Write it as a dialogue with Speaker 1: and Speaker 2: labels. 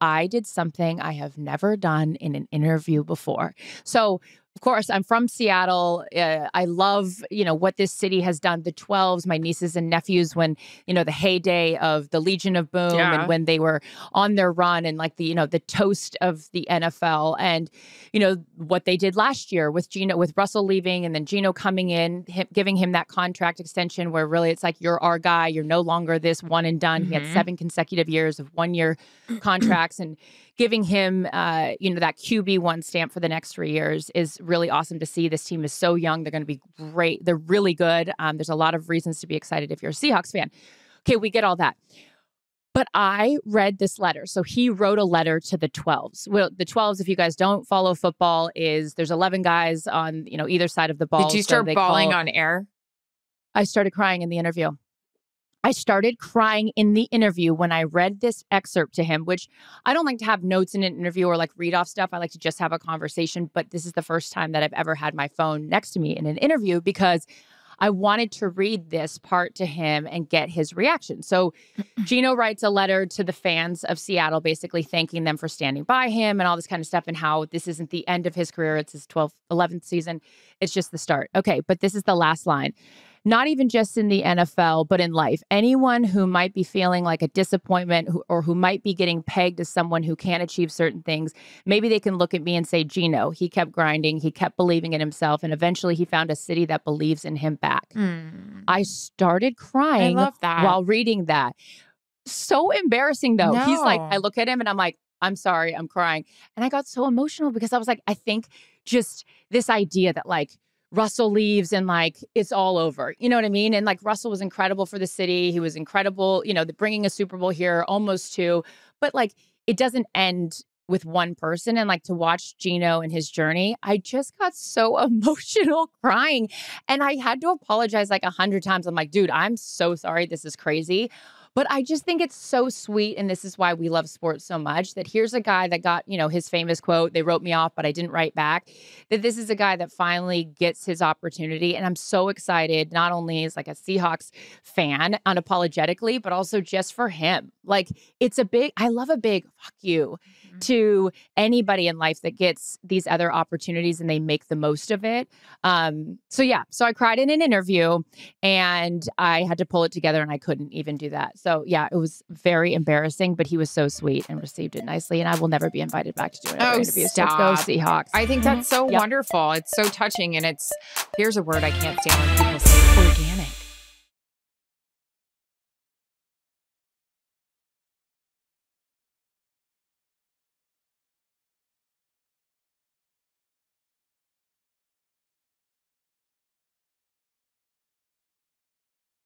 Speaker 1: I did something I have never done in an interview before. So, of course, I'm from Seattle. I love, what this city has done. The 12s, my nieces and nephews, when, the heyday of the Legion of Boom and when they were on their run and like the toast of the NFL and, what they did last year with with Russell leaving and then Geno coming in, giving him that contract extension where really it's like, you're our guy. You're no longer this one and done. He had 7 consecutive years of 1-year contracts and giving him, that QB1 stamp for the next 3 years is really awesome to see. This team is so young. They're going to be great. They're really good. There's a lot of reasons to be excited if you're a Seahawks fan. Okay, we get all that. But I read this letter. So he wrote a letter to the 12s. Well, the 12s, if you guys don't follow football, there's 11 guys on, either side of the ball.
Speaker 2: Did you start bawling on air?
Speaker 1: I started crying in the interview. I started crying in the interview when I read this excerpt to him, which I don't like to have notes in an interview or like read off stuff. I like to just have a conversation. But this is the first time that I've ever had my phone next to me in an interview because I wanted to read this part to him and get his reaction. So Geno writes a letter to the fans of Seattle, basically thanking them for standing by him and all this kind of stuff and how this isn't the end of his career. It's his 11th season. It's just the start. Okay, but this is the last line. Not even just in the NFL, but in life. Anyone who might be feeling like a disappointment or who might be getting pegged as someone who can't achieve certain things, maybe they can look at me and say, Geno, he kept grinding, he kept believing in himself, and eventually he found a city that believes in him back. I started crying while reading that. So embarrassing, though.
Speaker 2: No.
Speaker 1: He's like, I look at him and I'm like, I'm sorry, I'm crying. And I got so emotional because I was like, I think just this idea that like, Russell leaves and like, it's all over. You know what I mean? And like Russell was incredible for the city. He was incredible, bringing a Super Bowl here, almost 2. But like, it doesn't end with one person. And like to watch Geno and his journey, I just got so emotional crying. And I had to apologize like 100 times. I'm like, dude, I'm so sorry. This is crazy. But I just think it's so sweet. And this is why we love sports so much, that here's a guy that got, his famous quote, they wrote me off, but I didn't write back, that this is a guy that finally gets his opportunity. And I'm so excited, not only as like a Seahawks fan unapologetically, but also just for him. Like I love a big fuck you to anybody in life that gets these other opportunities and they make the most of it. So I cried in an interview and I had to pull it together and I couldn't even do that. So yeah, it was very embarrassing, but he was so sweet and received it nicely. And I will never be invited back to do another interview.
Speaker 2: Stop.
Speaker 1: So let's go Seahawks.
Speaker 2: I think that's so wonderful. It's so touching. And here's a word I can't stand when people say organic.